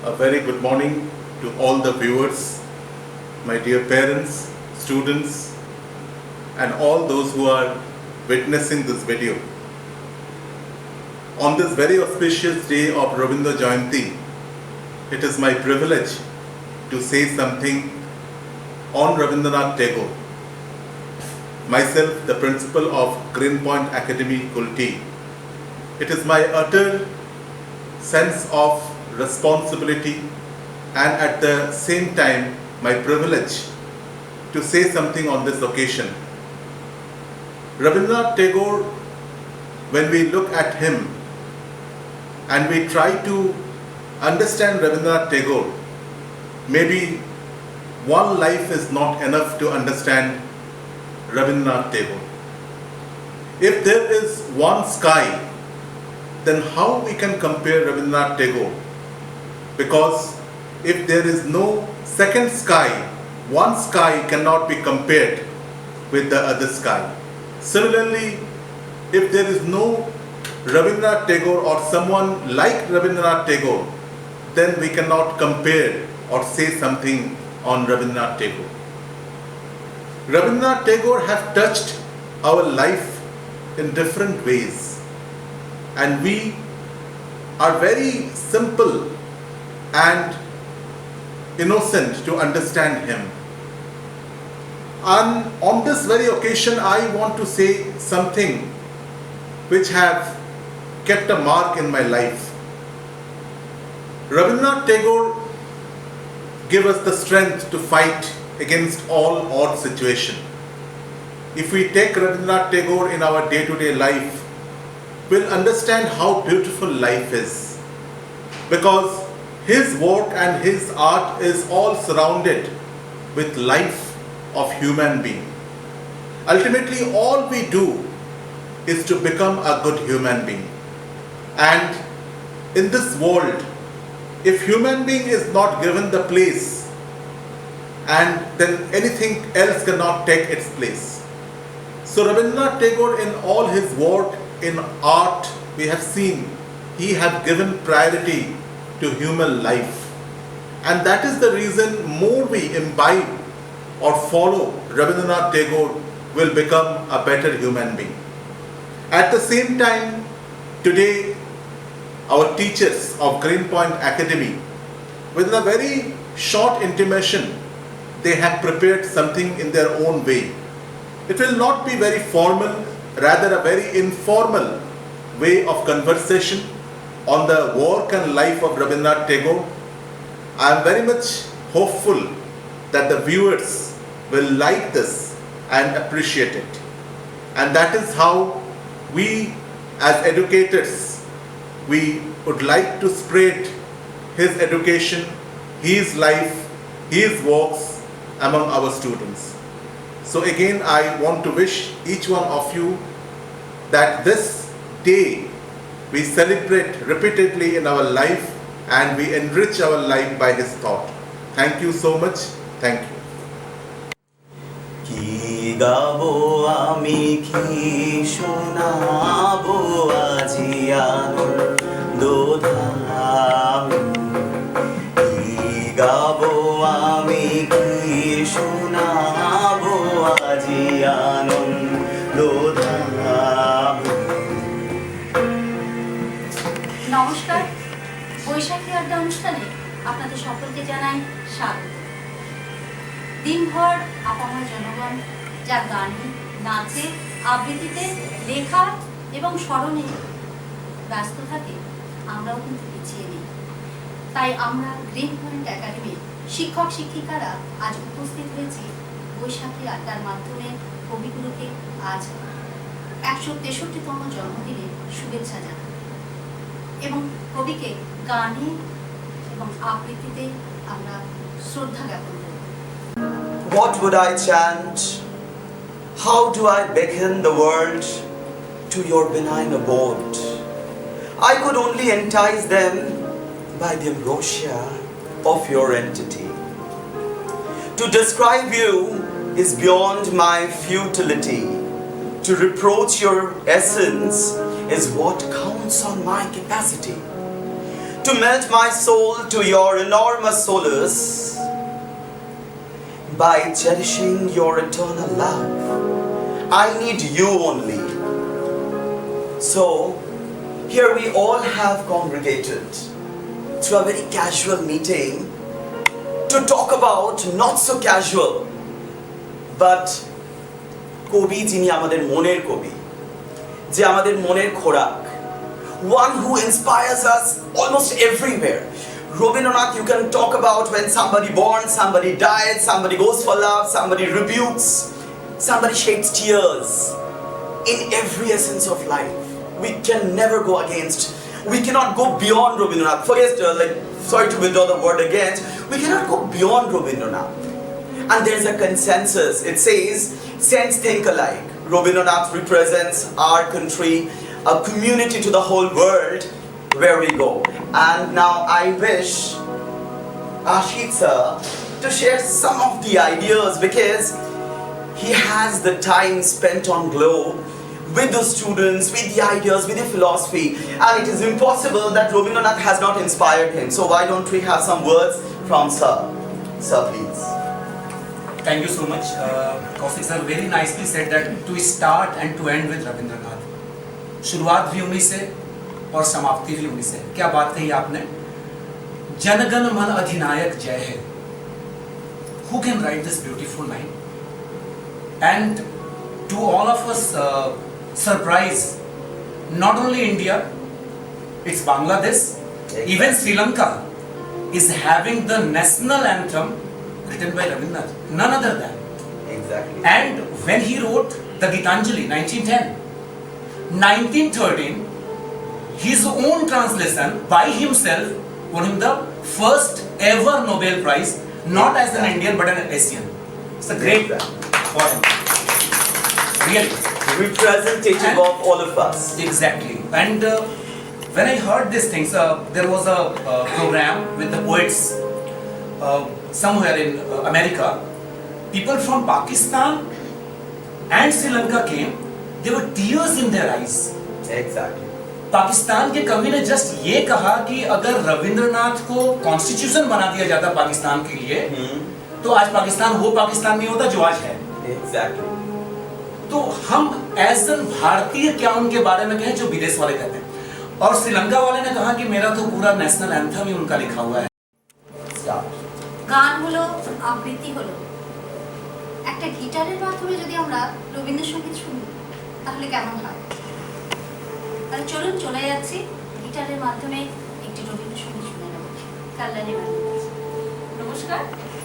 A very good morning to all the viewers, my dear parents, students, and all those who are witnessing this video. On this very auspicious day of Rabindra Jayanti, it is my privilege to say something on Rabindranath Tagore. Myself, the principal of Green Point Academy, Kulti. It is my utter sense of responsibility and at the same time my privilege to say something on this occasion. Rabindranath Tagore, when we look at him and we try to understand Rabindranath Tagore, maybe one life is not enough to understand Rabindranath Tagore. If there is one sky, then how we can compare Rabindranath Tagore? Because if there is no second sky, one sky cannot be compared with the other sky. Similarly, if there is no Rabindranath Tagore or someone like Rabindranath Tagore, then we cannot compare or say something on Rabindranath Tagore. Rabindranath Tagore have touched our life in different ways. And we are very simple and innocent to understand him. And on this very occasion, I want to say something which have kept a mark in my life. Rabindranath Tagore gave us the strength to fight against all odd situation. If we take Rabindranath Tagore in our day-to-day life, we'll understand how beautiful life is, because his work and his art is all surrounded with life of human being. Ultimately, all we do is to become a good human being. And in this world, if human being is not given the place, and then anything else cannot take its place. So Rabindranath Tagore, in all his work in art, we have seen he have given priority to human life. And that is the reason more we imbibe or follow Rabindranath Tagore, will become a better human being. At the same time, today our teachers of Green Point Academy, with a very short intimation, they have prepared something in their own way. It will not be very formal, rather a very informal way of conversation on the work and life of Rabindranath Tagore. I am very much hopeful that the viewers will like this and appreciate it. And that is how we as educators, we would like to spread his education, his life, his works among our students. So again, I want to wish each one of you that this day we celebrate repeatedly in our life and we enrich our life by his thought. Thank you so much. Thank you. কি গাবো আমি কি শোনাবো আজি আনন্দধাম কি গাবো আমি কি শোনাবো আজি আনন্দধাম। নমস্কার, বৈশাখী আড্ডা অনুষ্ঠানে আপনাদের সকলকে জানাই স্বাগত। দিনভর আপামর জনগণ যার গানে, নাচে, আবৃত্তিতে, লেখা এবং স্মরণে ব্যস্ত থাকে, আমরাও কিন্তু পিছিয়ে নেই। তাই আমরা গ্রিন পয়েন্ট একাডেমির শিক্ষক শিক্ষিকারা আজ উপস্থিত হয়েছি বৈশাখী আড্ডার মাধ্যমে কবিগুরুকে আজ 163তম জন্মদিনে শুভেচ্ছা জানাই এবং কবিকে গানে এবং আবৃত্তিতে আমরা শ্রদ্ধা জ্ঞাপন করব। What would I chant? How do I beckon the world to your benign abode? I could only entice them by the ambrosia of your entity. To describe you is beyond my futility. To reproach your essence is what counts on my capacity. to melt my soul to your enormous solace by cherishing your eternal love. I need you only. So, here we all have congregated through a very casual meeting to talk about not so casual, but কবি যিনি আমাদের মনের কবি, যে আমাদের মনের খোরাক, one who inspires us almost everywhere. Rabindranath, you can talk about when somebody born, somebody died, somebody goes for love, somebody rebukes, somebody sheds tears. In every essence of life, we can never go against, we cannot go beyond Rabindranath. Forget, sorry to withdraw the word against, we cannot go beyond Rabindranath. And there is a consensus. It says, sense think alike. Rabindranath represents our country, a community to the whole world where we go. And now I wish Ashit sir to share some of the ideas, because he has the time spent on Globe with the students, with the ideas, with the philosophy, and it is impossible that Rabindranath has not inspired him. So why don't we have some words from sir? Sir, please. Thank you so much. Kaushik sir very nicely said that to start and to end with Rabindranath. शुरुआत भी उन्हीं से और समाप्ति भी उन्हीं से. क्या बात कही आपने? जनगण मन अधिनायक जय है. Who can write this beautiful line? And to all of us, surprise, not only India, it's Bangladesh, even Sri Lanka is having the national anthem written by Rabindranath, none other than. Exactly. And when he wrote the Gitanjali, 1910, 1913, his own translation by himself won him the first ever Nobel Prize, not as an Indian but an Asian. It's a great for him. Really. Representative of all of us. Exactly. And when I heard these things, there was a program with the poets somewhere in America. People from Pakistan and Sri Lanka came. There were tears in their eyes. Exactly. Pakistan के कवि ने just ये कहा कि अगर रविंद्रनाथ को constitution बना दिया जाता पाकिस्तान के लिए, तो आज पाकिस्तान वो पाकिस्तान नहीं होता जो आज है. Exactly. तो हम एज एन भारतीय क्या उनके बारे में कहें जो विदेश वाले कहते हैं. और श्रीलंका वाले ने कहा कि मेरा तो पूरा नेशनल एंथम ही उनका लिखा हुआ है. গান হলো আবৃত্তি হলো, একটা গিটারের মাধ্যমে যদি আমরা রবীন্দ্রসঙ্গীত শুনি তাহলে কেমন হয়? তাহলে চলুন চলে যাচ্ছি গিটারের মাধ্যমে একটি রবীন্দ্রসঙ্গীত শুনে নেব. কল্যাণী ম্যাম. নমস্কার,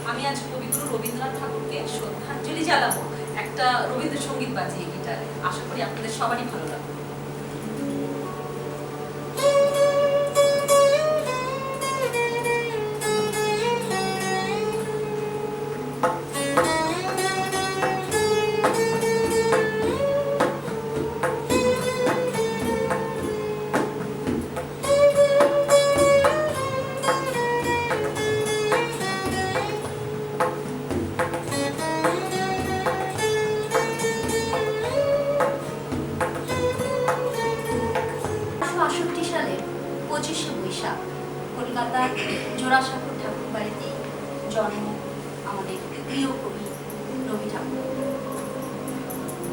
আমি আজ কবিগুরু রবীন্দ্রনাথ ঠাকুরকে শ্রদ্ধাঞ্জলি জানাবো একটা রবীন্দ্রসঙ্গীত বাজিয়ে গিটারে. আশা করি আপনাদের সবারই ভালো লাগবে. কলকাতার জোড়াসাঁকোর ঠাকুর বাড়িতে জন্ম আমাদের প্রিয় কবি রবি ঠাকুর।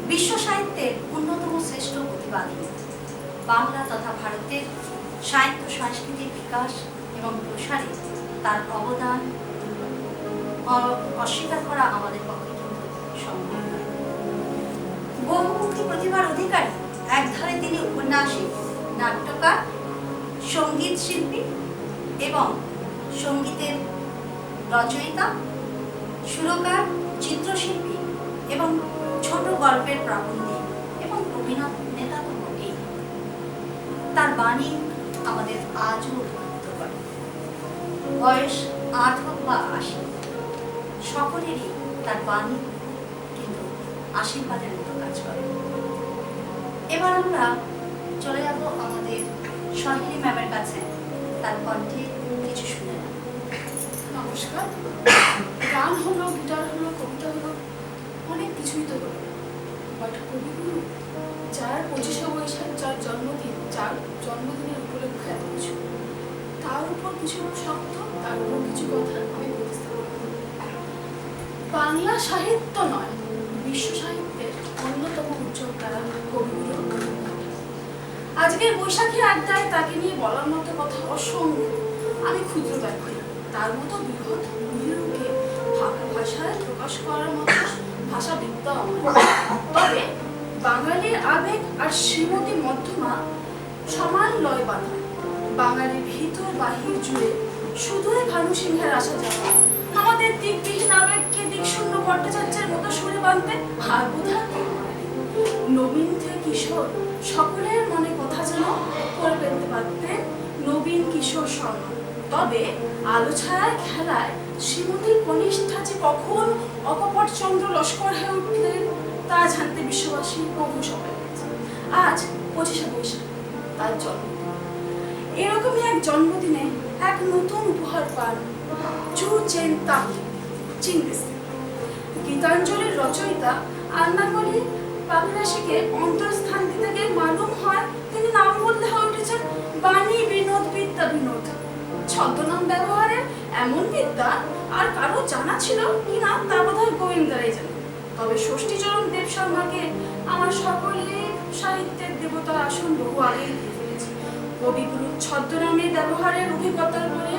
বিশ্ব সাহিত্যের অন্যতম শ্রেষ্ঠ প্রতিবাদী, বাংলা তথা ভারতের সাহিত্য সংস্কৃতির বিকাশ এবং প্রসারে তার অবদান অস্বীকার করা আমাদের পক্ষে কিন্তু সম্ভব নয়। বহুমুখী প্রতিভার অধিকারী, একধারে তিনি উপন্যাসিক, নাট্যকার, সঙ্গীত শিল্পী এবং সঙ্গীতের রচয়িতা, সুরকার, চিত্রশিল্পী এবং ছোট গল্পের প্রাবন্ধিক এবং অভিনেতা তো বটেই। তার বাণী আমাদের আজও উদ্বুদ্ধ করে। বয়স ৮ হোক বা ৮০, সকলেরই তার বাণী কিন্তু আশীর্বাদের মতো কাজ করে। এবার আমরা চলে যাব আমাদের সহেলি ম্যামের কাছে, তার কণ্ঠে কিছু শুনে নেব। নমস্কার। গান হলো, গিটার হলো, কবিতা হলো, অনেক কিছুই তো হলো, বাট কবিগুরু যার ২৫শে বৈশাখ, যার জন্মদিন, যার জন্মদিনের উপলক্ষে এত কিছু, তার উপর কিছু শব্দ, তার উপর কিছু কথা আমি প্রতিস্থাপন করব। বাংলা সাহিত্য নয়, বিশ্ব সাহিত্যের অন্যতম উজ্জ্বল তারা কবিগুরু রবীন্দ্রনাথ। আজকের বৈশাখী আড্ডায় তাকে নিয়ে বলার মতো কথা অসংখ্য। আমি ক্ষুদ্র ব্যক্তি, তার মতো বৃহৎ গভীরকে ভাষায় প্রকাশ করার মতো ভাষা বিদ্যা আমার। তবে বাঙালির আবেগ আর শ্রীমতী মধ্যমা সমান লয় বাঁধা। বাঙালির ভিতর বাহির জুড়ে শুধুই ভানু সিংহের আসা যাওয়া। আমাদের দিকবিহীন আবেগকে দিকশূন্য ভট্টাচার্যের মতো সুরে বাঁধতে আর বোধহয় নবীন থেকে কিশোর সকলের মনে কথা যেন করে ফেলতে পারতেন নবীন কিশোর শর্মা। তবে আলো ছায়ার খেলায় শ্রীমতী কনিষ্ঠা যে কখন অকপট চন্দ্র লস্কর হয়ে উঠলেন তা জানতে বিশ্ববাসী বহু সময় লেগেছে। আজ 25শে বৈশাখ, তার জন্মদিন। এরকমই এক জন্মদিনে এক নতুন উপহার পান চু চেন তাক চিংদিস্তি। গীতাঞ্জলির রচয়িতা আন্নামণি পাকরাশিকে অন্তর্স্থান দিতে গিয়ে মালুম হয় তিনি নাম বদলে হয়ে উঠেছেন বাণী বিনোদ বিদ্যা বিনোদ। ছদ্মনাম ব্যবহারের এমন বিদ্যা আর কারো জানা ছিল কিনা তা বোধহয় গোয়েন্দারাই জানে। তবে ষষ্ঠীচরণ দেব শর্মাকে আমার সকলে সাহিত্যের দেবতার আসন বহু আগেই দিয়ে ফেলেছে। কবিগুরুর ছদ্মনামে ব্যবহারের অভিজ্ঞতার পরে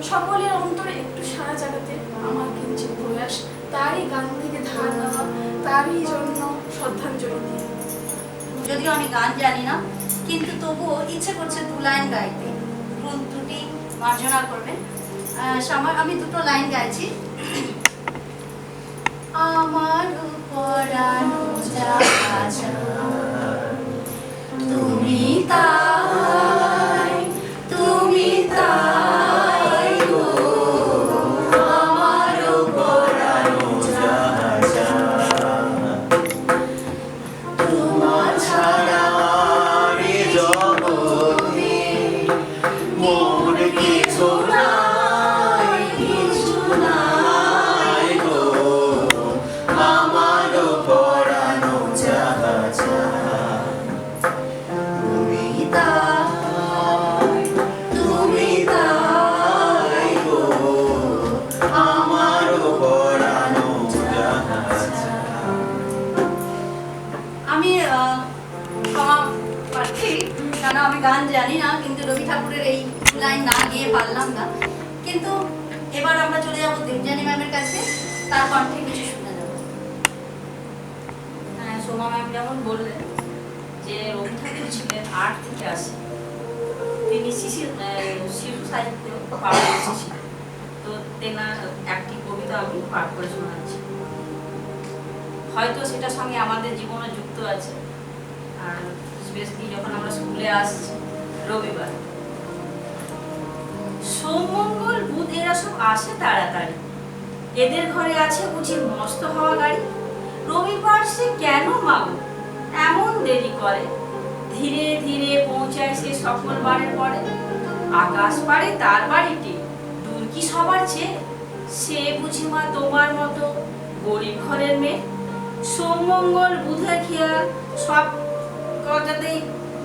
সকলের অন্তরে একটু সাড়া জাগাতে আমার কিঞ্চিত প্রয়াস তারই গান থেকে ধার নেওয়া, তারই জন্য শ্রদ্ধাঞ্জলি দিয়ে। যদিও আমি গান জানি না, কিন্তু তবুও ইচ্ছে করছে 2 লাইন গাইতে। ভুল ত্রুটি মার্জনা করবেন। আমি 2টো লাইন গাইছি। আমার পরানো জাহাজা তুমি তাই, তুমি তাই গো, আমার পরানো জাহাজা তোমার ছাড়া রে জগতে মোর কিছু নাই, কিছু নাই গো, আমার পরানো জাহাজা তুমি তাই, তুমি তাই গো, আমার পরানো জাহাজা। আমি ক্ষমা প্রার্থী, কেন আমি গান জানি না, কিন্তু রবি ঠাকুরের এই 2 লাইন না গিয়ে পারলাম না। কিন্তু এবার আমরা চলে যাবো দেবযানী ম্যামের কাছে, তার কণ্ঠে কিছু শুনে যাবো। হ্যাঁ, সোমা ম্যাম যেমন বললেন যে রবি ঠাকুর ছিলেন 8 থেকে 80। তিনি শিশু সাহিত্য পাঠ এসেছিলেন। তো তেনার একটি কবিতা আমি পাঠ করে শোনাচ্ছি। হয়তো সেটার সঙ্গে আমাদের জীবনে যুক্ত আছে। আর স্পেশালি যখন আমরা স্কুলে আসছি রবিবার, সোমমঙ্গল বুধ এরা সব আসে তাড়াতাড়ি, এদের ঘরে আছে বুঝি মস্ত হওয়া গাড়ি। রবিবার সে কেন মাগো এমন দেরি করে, ধীরে ধীরে পৌঁছায় সে সকল বারের পরে। আকাশ পারে তার বাড়িটি, দূর কি সবার চেয়ে, সে বুঝি মা তোমার মতো গরিব ঘরের মেয়ে। সোমমঙ্গল বুধের খেয়াল সব কথাতেই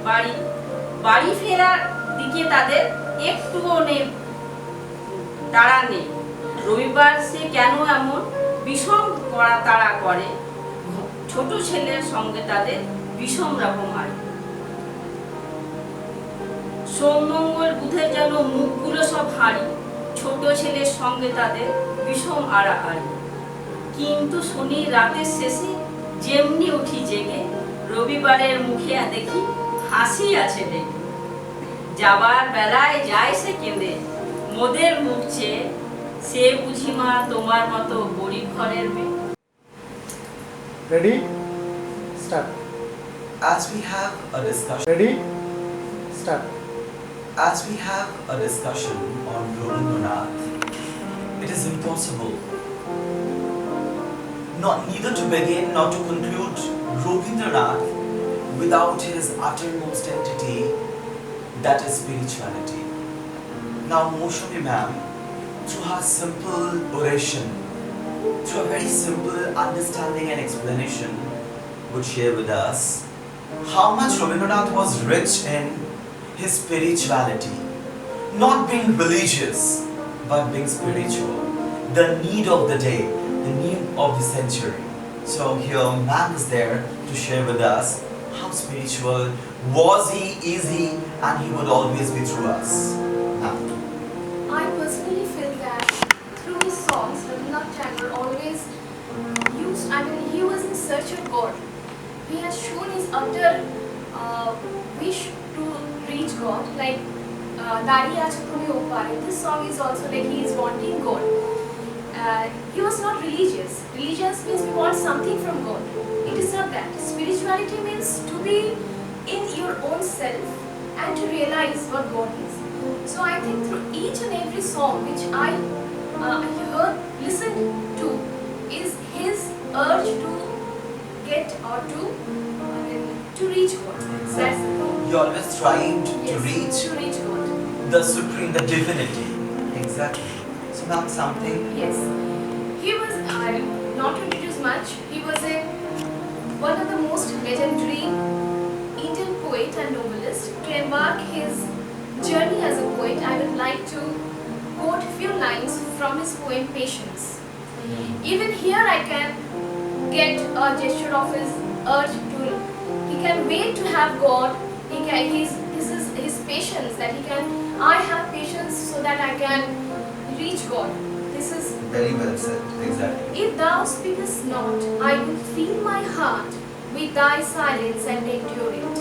বাড়ি, বাড়ি ফেরার দিকে তাদের একটুও নেই তাড়া নেই। রবিবার সে কেন এমন বিষম করা তাড়া করে, ছোট ছেলের সঙ্গে তাদের বিষম রকম হয়। সোমমঙ্গল বুধের যেন মুখগুলো সব হাঁড়ি, ছোট ছেলের সঙ্গে তাদের বিষম আড়াআড়ি। কিন্তু শনি রাতের শেষে যেমনি উঠি জেগে, রবিবারের মুখে দেখি হাসি আছে দেখে। যাবার বেলায় যায় সে কেঁদে, মোদের মুখ চেয়ে, সে বুঝি মা তোমার মতো গরিব ঘরের মেয়ে। Ready? Start. As we have a discussion, Ready? Start. as we have a discussion on Rabindranath, it is impossible neither to begin nor to conclude Rabindranath without his uttermost entity, that is spirituality. Now Moshami ma'am, through her simple oration, through a very simple understanding and explanation, would share with us how much Rabindranath was rich in his spirituality. not being religious, but being spiritual. The need of the day, the need of the century. So here man is there to share with us how spiritual was he, is he, and he would always be through us. Now, I personally feel that through his songs, Rabindra Tagore always he was in search of God. He has shown his utter wish to reach God, like Dari Acha Tumi Opare. This song is also like he is wanting God. He was not religious. Religious means we want something from God. It is not that. Spirituality means to be in your own self and to realize what God is. So I think through each and every song which I listened to is his urge to get or to reach God. That's the goal. he always tried to Yes, reach to reach God. the supreme, the divinity. Exactly. So now something. Yes. He was, not to introduce much, he was one of the most legendary Indian poet and novelist. To embark his journey as a poet, I would like to quote a few lines from his poem Patience. Even here I can get a gesture of his urge to, he can wait to have God, this is his patience, that I have patience so that I can reach God. This is, Very well said. Exactly. if thou speakest not, I will fill my heart with thy silence and endure it.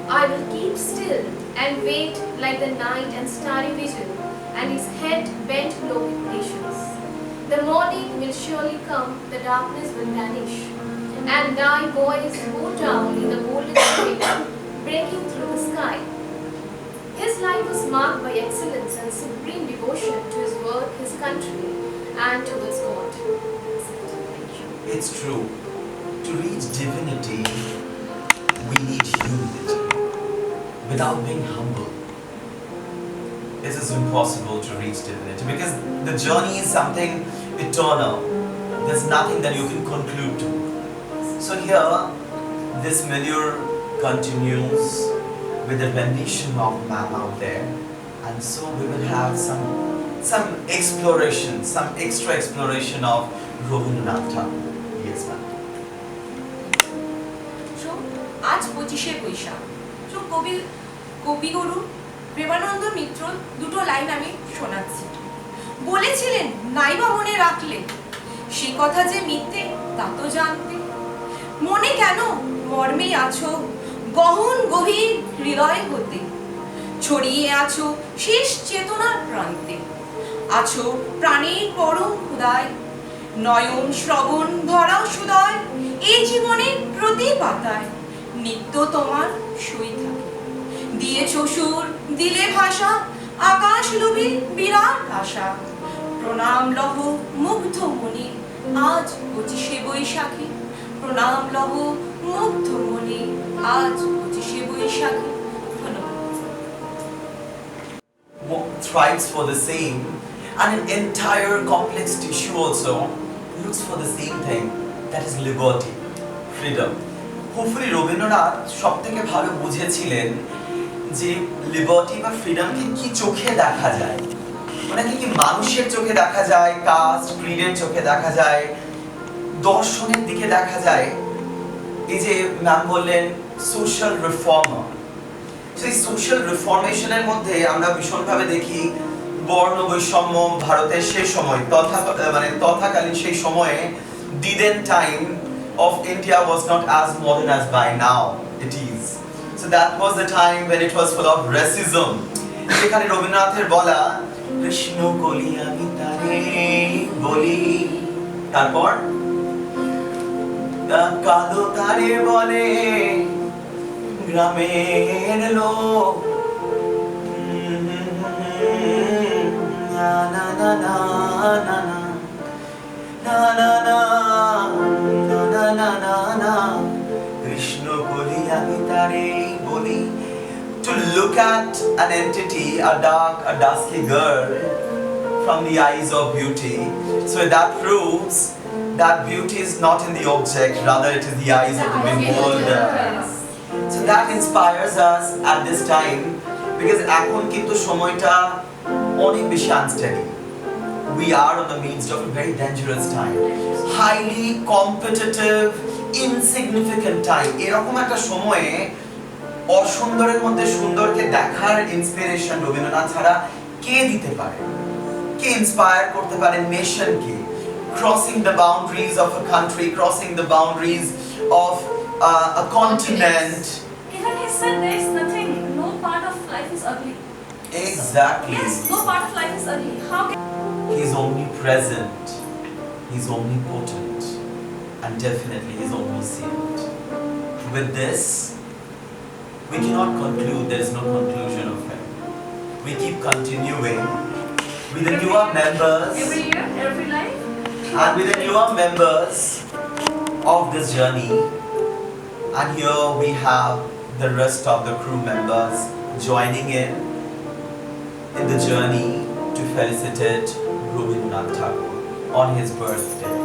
I will keep still and wait like the night and starry vigil, and his head bent low with patience. The morning will surely come, the darkness will vanish, and thy voice go down in the golden spirit, breaking through the sky. His life was marked by excellence and supreme devotion to his work, his country, and towards God. Thank you. It's true. To reach divinity, we need humility. Without being humble, it is impossible to reach divinity, because the journey is something eternal. There's nothing that you can conclude to. So here, this milieu continues with the rendition of man out there, and so we will have some exploration, some extra exploration of Rabindra Tagore. Yes, ma'am. So, আজ 25শে Boishakh. So, কবিগুরু প্রেমানন্দ মিত্র দুটো line আমি শোনাচ্ছি। বলেছিলেন নাইবা মনে রাখলে সে কথা যে মিথ্যে তা তো জানতে, মনে কেন মর্মে আছো গহন গভীর হৃদয় হতে, ছড়িয়ে আছো শেষ চেতনার প্রান্তে, আছো প্রাণের পরম ক্ষুদায়, নয়ন শ্রবণ ভরা সুদয়, এই জীবনের প্রতি পাতায় নিত্য তোমার সই থাকে। দিয়েছ সুর দিলে ভাষা, আকাশ লোভী বিরাট আশা, প্রণাম লহ মুগ্ধ মনে আজ 25শে বৈশাখে, প্রণাম লহ মুগ্ধ মনে আজ 25শে বৈশাখে। ধন্যবাদ। Thrives for the same, and an entire complex tissue also looks for the same thing, that is liberty, freedom. Hopefully Rabindranath সব থেকে ভালো বুঝেছিলেন যে লিবার্টি বা ফ্রিডমকে কি চোখে দেখা যায়, ওনাকে কি মানুষের চোখে দেখা যায়, কাস্ট ক্রিডের চোখে দেখা যায়, দর্শনের দিকে দেখা যায়। এই যে ম্যাম বললেন সোশ্যাল রিফর্মার, সেই সোশ্যাল রিফর্মেশনের মধ্যে আমরা ভীষণভাবে দেখি বর্ণ বৈষম্য ভারতের সেই সময় তথাকালীন সেই সময়ে the then time of India was not as modern as by now it is. So that was the time when it was full of racism. সেখানে রবীন্দ্রনাথের বলা কৃষ্ণ কলি আমি তারে বলি, তারপর কালো তারে বলে গ্রামের লোক, না না না না না না না না না না না না কৃষ্ণ বলি আমি তারে বলি। To look at an entity, a dusky girl from the eyes of beauty, so that proves that beauty is not in the object, rather it is the eyes of the beholder. So that inspires us at this time, because এখন কিন্তু সময়টা অনেক বেশি unsteady. We are on the midst of a very dangerous time, highly competitive, insignificant time. এরকম একটা সময়ে অসুন্দরের মধ্যে সুন্দরকে দেখার ইন্সপিরেশন রবীন্দ্রনাথ ছাড়া কে দিতে পারে? কে ইন্সপায়ার করতে পারে নেশনকে? Crossing the boundaries of a country, crossing the boundaries of a continent. Even he said there is nothing, no part of life is ugly. Exactly. Yes, no part of life is ugly. How can He's omnipresent, he's omnipotent, and definitely he's omniscient. With this, we cannot conclude, there is no conclusion of him. We keep continuing with the newer members every year, every life? and with the newer members of this journey. And here we have the rest of the crew members joining in the journey to felicitate Rabindra Tagore on his birthday.